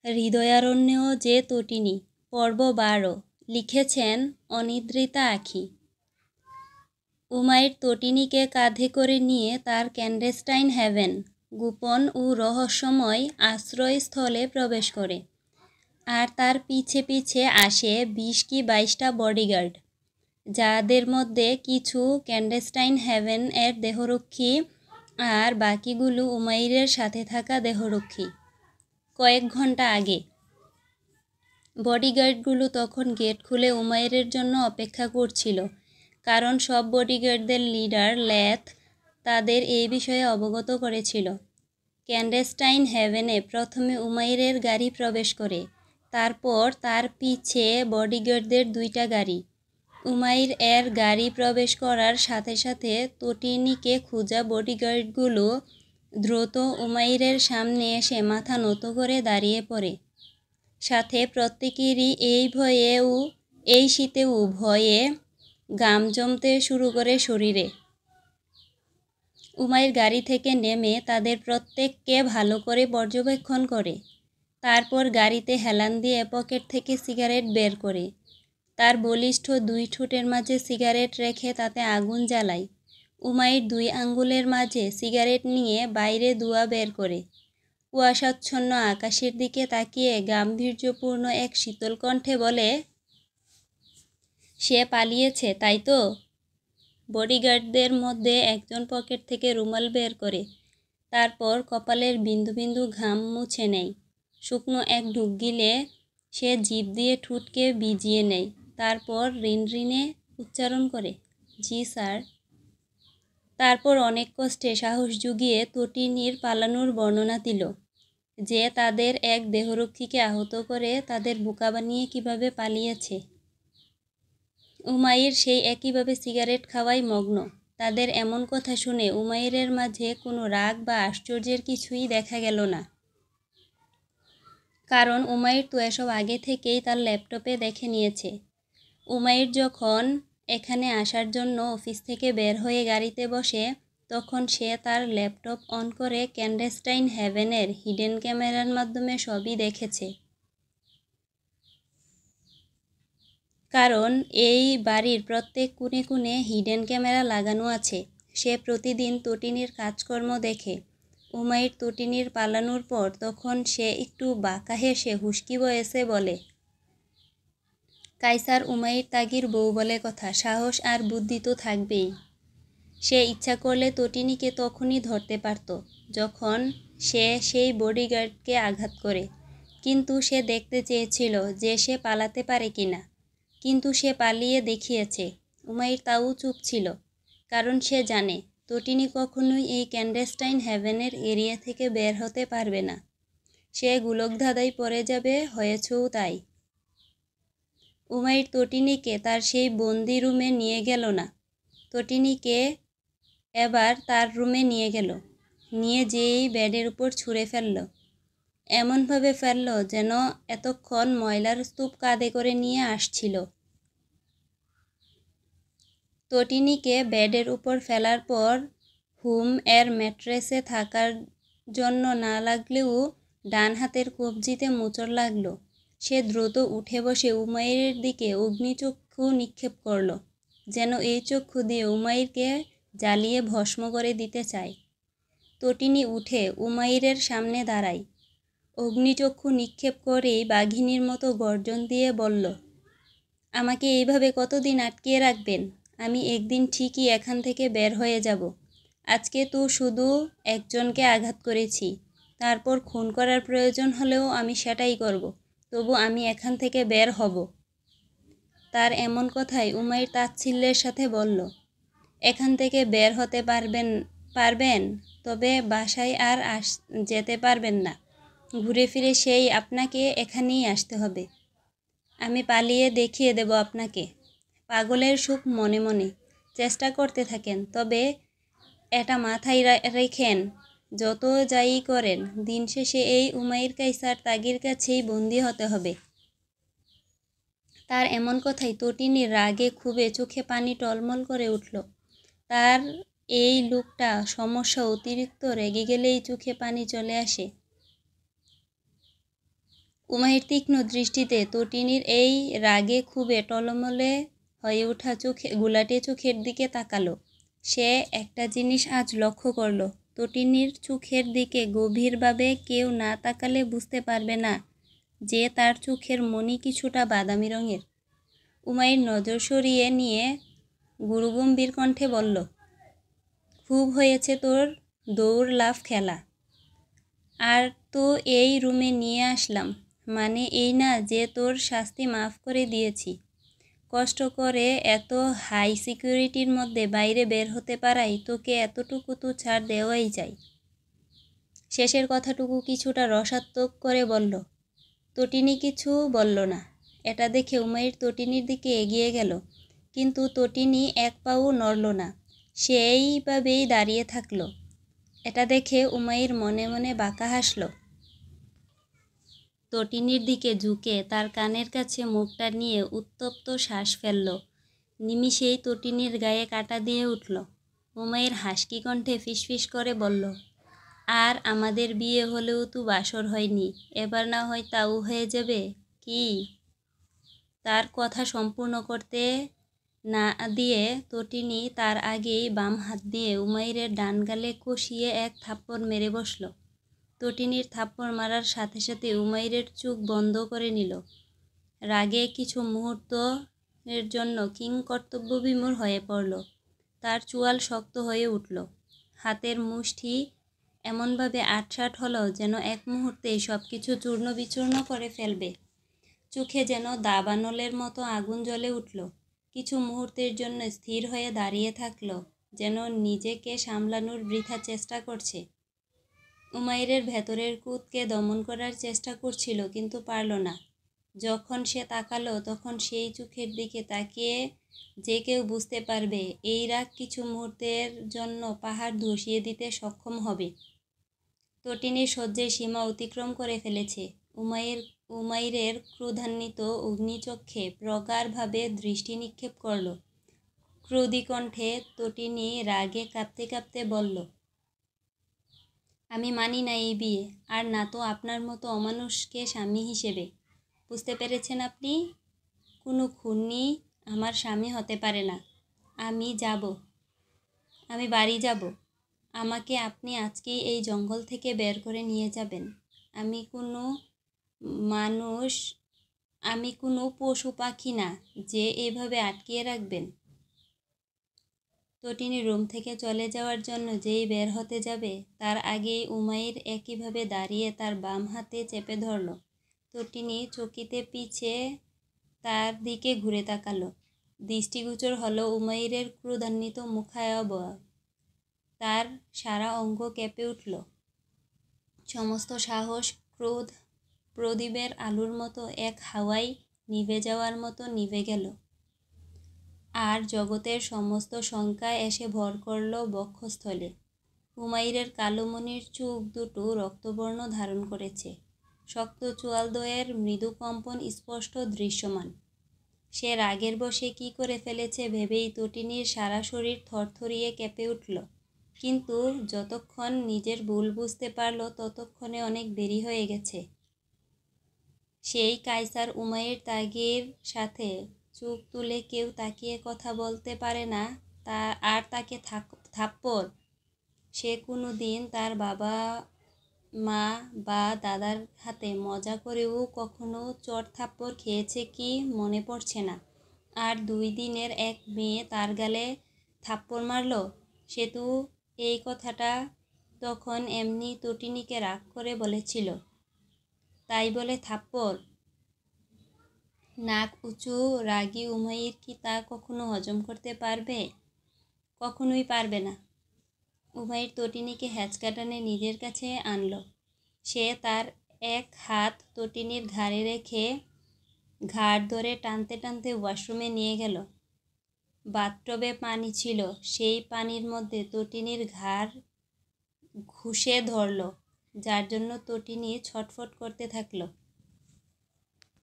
হৃদয়ারণ্যেও যে তটিনী, পর্ব 12। লিখেছেন অনিদ্রিতা আখি। উমাইর তটিনীকে কাঁধে করে নিয়ে তার ক্যান্ডেস্টাইন হ্যাভেন, গোপন ও রহস্যময় আশ্রয়স্থলে প্রবেশ করে। আর তার পিছে পিছে আসে 20 কি 22টা বডিগার্ড, যাদের মধ্যে কিছু ক্যান্ডেস্টাইন হ্যাভেন এর দেহরক্ষী আর বাকিগুলো উমাইরের সাথে থাকা দেহরক্ষী। কয়েক ঘন্টা আগে বডিগার্ডগুলো তখন গেট খুলে উমাইরের জন্য অপেক্ষা করছিল, কারণ সব বডিগার্ডদের লিডার লেথ তাদের এই বিষয়ে অবগত করেছিল। ক্যান্ডেস্টাইন হ্যাভেনে প্রথমে উমাইরের গাড়ি প্রবেশ করে, তারপর তার পিছে বডিগার্ডদের 2টা গাড়ি। উমাইর এর গাড়ি প্রবেশ করার সাথে সাথে তটিনীকে খোঁজা বডিগার্ডগুলো দ্রুত উমাইরের সামনে এসে মাথা নত করে দাঁড়িয়ে পড়ে। সাথে প্রত্যেকেরই এই শীতেও ভয়ে ঘাম জমতে শুরু করে শরীরে। উমাইর গাড়ি থেকে নেমে তাদের প্রত্যেককে ভালো করে পর্যবেক্ষণ করে, তারপর গাড়িতে হেলান দিয়ে পকেট থেকে সিগারেট বের করে তার বলিষ্ঠ 2 ঠোঁটের মাঝে সিগারেট রেখে তাতে আগুন জ্বালায়। উমাইর 2 আঙ্গুলের মাঝে সিগারেট নিয়ে বাইরে ধোঁয়া বের করে কুয়াশাচ্ছন্ন আকাশের দিকে তাকিয়ে গাম্ভীর্যপূর্ণ এক শীতল কণ্ঠে বলে, সে পালিয়েছে, তাই তো? বডিগার্ডদের মধ্যে একজন পকেট থেকে রুমাল বের করে তারপর কপালের বিন্দু বিন্দু ঘাম মুছে নেয়। শুকনো এক ঢুক গিলে সে জিভ দিয়ে ঠোঁটকে ভিজিয়ে নেয়, তারপর রিনরিনে উচ্চারণ করে, জি স্যার। তারপর অনেক কষ্টে সাহস জুগিয়ে তটিনীর পালানোর বর্ণনা দিল, যে তাদের এক দেহরক্ষীকে আহত করে তাদের বোকা বানিয়ে কিভাবে পালিয়েছে। উমাইর সেই একইভাবে সিগারেট খাওয়ায় মগ্ন। তাদের এমন কথা শুনে উমাইরের মাঝে কোনো রাগ বা আশ্চর্যের কিছুই দেখা গেল না, কারণ উমাইর তো এসব আগে থেকেই তার ল্যাপটপে দেখে নিয়েছে। উমাইর যখন এখানে আসার জন্য অফিস থেকে বের হয়ে গাড়িতে বসে, তখন সে তার ল্যাপটপ অন করে ক্যান্ডেস্টাইন হ্যাভেনের হিডেন ক্যামেরার মাধ্যমে সবই দেখেছে। কারণ এই বাড়ির প্রত্যেক কোণে কোণে হিডেন ক্যামেরা লাগানো আছে। সে প্রতিদিন তটিনীর কাজকর্ম দেখে। উমাইর তটিনীর পালানোর পর তখন সে একটু বাঁকা হেসে হুস্কি বয়সে বলে, কাইসার উমাইর তাগির বউ বলে কথা, সাহস আর বুদ্ধি তো থাকবেই। সে ইচ্ছা করলে তটিনীকে তখনই ধরতে পারত, যখন সে সেই বডিগার্ডকে আঘাত করে। কিন্তু সে দেখতে চেয়েছিল যে সে পালাতে পারে কিনা। কিন্তু সে পালিয়ে দেখিয়েছে। উমাইর তাও চুপ ছিল, কারণ সে জানে তটিনী কখনোই এই ক্যান্ডেস্টাইন হ্যাভেনের এরিয়া থেকে বের হতে পারবে না। সে গোলকধাঁধায় পড়ে যাবে, হয়েছেও তাই। উমাইর তটিনীকে তার সেই বন্দি রুমে নিয়ে গেল না। তটিনীকে এবার তার রুমে নিয়ে গেল। নিয়ে যেই বেডের উপর ছুঁড়ে ফেলল, এমনভাবে ফেলল যেন এতক্ষণ ময়লার স্তূপ কাঁধে করে নিয়ে আসছিল। তটিনীকে বেডের উপর ফেলার পর হুম এর ম্যাট্রেসে থাকার জন্য না লাগলেও ডান হাতের কবজিতে মোচড় লাগল। সে দ্রুত উঠে বসে উমাইরের দিকে অগ্নিচক্ষু নিক্ষেপ করল, যেন এই চক্ষু দিয়ে উমাইরকে জ্বালিয়ে ভস্ম করে দিতে চায়। তটিনী উঠে উমাইরের সামনে দাঁড়ায়, অগ্নিচক্ষু নিক্ষেপ করেই বাঘিনীর মতো গর্জন দিয়ে বলল, আমাকে এইভাবে কতদিন আটকিয়ে রাখবেন? আমি একদিন ঠিকই এখান থেকে বের হয়ে যাব। আজকে তো শুধু একজনকে আঘাত করেছি, তারপর খুন করার প্রয়োজন হলেও আমি সেটাই করব, তবু আমি এখান থেকে বের হব। তার এমন কথায় উমাইর তাচ্ছিল্যের সাথে বলল, এখান থেকে বের হতে পারবেন, তবে বাসায় আর যেতে পারবেন না। ঘুরে ফিরে সেই আপনাকে এখানেই আসতে হবে। আমি পালিয়ে দেখিয়ে দেব আপনাকে। পাগলের সুখ মনে মনে চেষ্টা করতে থাকেন, তবে এটা মাথায় রেখেন, যত যাই করেন দিন শেষে এই উমাইর কাইসার তাগির কাছেই বন্দী হতে হবে। তার এমন কথাই তটিনীর রাগে ক্ষোভে চোখে পানি টলমল করে উঠল। তার এই লোকটা সমস্যা, অতিরিক্ত রেগে গেলেই চোখে পানি চলে আসে। উমাইর তীক্ষ্ণ দৃষ্টিতে তটিনীর এই রাগে ক্ষোভে টলমলে হয়ে ওঠা গুলাটে চোখের দিকে তাকালো। সে একটা জিনিস আজ লক্ষ্য করল, তটিনীর চোখের দিকে গভীরভাবে কেউ না তাকালে বুঝতে পারবে না যে তার চোখের মণি কিছুটা বাদামি রঙের। উমাইর নজর সরিয়ে নিয়ে গুরুগম্ভীর কণ্ঠে বলল, খুব হয়েছে তোর দৌড় লাফ খেলা। আর তো এই রুমে নিয়ে আসলাম, মানে এই না যে তোর শাস্তি মাফ করে দিয়েছি। কষ্ট করে এত হাই সিকিউরিটির মধ্যে বাইরে বের হতে পারাই তোকে এতটুকু তো ছাড় দেওয়াই যায়। শেষের কথাটুকু কিছুটা রসাত্মক করে বলল। তটিনী কিছু বলল না। এটা দেখে উমাইর তটিনীর দিকে এগিয়ে গেল, কিন্তু তটিনী এক পাও নড়ল না, সেইভাবেই দাঁড়িয়ে থাকলো। এটা দেখে উমাইর মনে মনে বাঁকা হাসল। তটিনীর দিকে ঝুঁকে তার কানের কাছে মুখটা নিয়ে উত্তপ্ত শ্বাস ফেলল। নিমিষেই তটিনীর গায়ে কাঁটা দিয়ে উঠল। উমাইর হাসকি কণ্ঠে ফিসফিস করে বলল, আর আমাদের বিয়ে হলেও তো বাসর হয়নি, এবার না হয় তাও হয়ে যাবে কি? তার কথা সম্পূর্ণ করতে না দিয়ে তটিনী তার আগেই বাম হাত দিয়ে উমাইরের ডান গালে কষিয়ে এক থাপ্পড় মেরে বসল। তটিনীর থাপ্পড় মারার সাথে সাথে উমাইরের চোখ বন্ধ করে নিল। রাগে কিছু মুহূর্তের জন্য কিংকর্তব্যবিমূঢ় হয়ে পড়ল। তার চোয়াল শক্ত হয়ে উঠল। হাতের মুষ্টি এমনভাবে আটসাঁট হলো যেন এক মুহূর্তেই সব কিছু চূর্ণ বিচূর্ণ করে ফেলবে। চোখে যেন দাবানলের মতো আগুন জ্বলে উঠল। কিছু মুহূর্তের জন্য স্থির হয়ে দাঁড়িয়ে থাকল, যেন নিজেকে সামলানোর বৃথা চেষ্টা করছে। উমাইরের ভেতরের ক্রোধকে দমন করার চেষ্টা করছিল, কিন্তু পারল না। যখন সে তাকালো তখন সেই চোখের দিকে তাকিয়ে যে কেউ বুঝতে পারবে এই রাগ কিছু মুহূর্তের জন্য পাহাড় ধসিয়ে দিতে সক্ষম হবে। তটিনীর সহ্যের সীমা অতিক্রম করে ফেলেছে। উমাইরের ক্রোধান্বিত অগ্নিচক্ষে প্রগাঢ়ভাবে দৃষ্টি নিক্ষেপ করল। ক্রোধী কণ্ঠে তটিনী রাগে কাঁপতে কাঁপতে বলল, আমি মানি না এই বিয়ে, আর না তো আপনার মতো অমানুষকে স্বামী হিসেবে। বুঝতে পেরেছেন আপনি? কোনো খুনি আমার স্বামী হতে পারে না। আমি বাড়ি যাব। আমাকে আপনি আজকেই এই জঙ্গল থেকে বের করে নিয়ে যাবেন। আমি কোনো পশু পাখি না যে এভাবে আটকিয়ে রাখবেন। তটিনী রুম থেকে চলে যাওয়ার জন্য যেই বের হতে যাবে, তার আগেই উমাইর একইভাবে দাঁড়িয়ে তার বাম হাতে চেপে ধরল। তটিনী চকিতে পিছে তার দিকে ঘুরে তাকালো। দৃষ্টিগোচর হলো উমাইরের ক্রোধান্বিত মুখাবয়ব। তার সারা অঙ্গ কেঁপে উঠল। সমস্ত সাহস, ক্রোধ প্রদীপের আলোর মতো এক হাওয়ায় নিভে যাওয়ার মতো নিভে গেল। আর জগতের সমস্ত শঙ্কা এসে ভর করল বক্ষস্থলে। উমাইরের কালোমণির চোখ দুটো রক্তবর্ণ ধারণ করেছে। শক্ত চোয়ালদ্বয়ের মৃদু কম্পন স্পষ্ট দৃশ্যমান। সে রাগের বশে কী করে ফেলেছে ভেবেই তটিনীর সারা শরীর থরথরিয়ে কেঁপে উঠল। কিন্তু যতক্ষণ নিজের ভুল বুঝতে পারল ততক্ষণে অনেক দেরি হয়ে গেছে। সেই কায়সার উমাইর ত্যাগের সাথে চোখ তুলে কেউ তাকিয়ে কথা বলতে পারে না, আর তাকে থাপ্পড়। সে কোনো দিন তার বাবা মা বা দাদার হাতে মজা করেও কখনো চড় থাপ্পড় খেয়েছে কি মনে পড়ছে না। আর 2 দিনের এক মেয়ে তার গালে থাপ্পড় মারল। সে তো এই কথাটা তখন এমনি তটিনীকে রাগ করে বলেছিল, তাই বলে থাপ্পড়? নাক উঁচু রাগী উমাইর কি তা কখনো হজম করতে পারবে? কখনোই পারবে না। উমাইর তটিনীকে হ্যাঁচকা টানে নিজের কাছে আনল। সে তার এক হাত তটিনীর ঘাড়ে রেখে ঘাড় ধরে টানতে টানতে ওয়াশরুমে নিয়ে গেল। বাথটবে পানি ছিল, সেই পানির মধ্যে তটিনীর ঘাড় ঘুষে ধরল, যার জন্য তটিনী ছটফট করতে থাকল।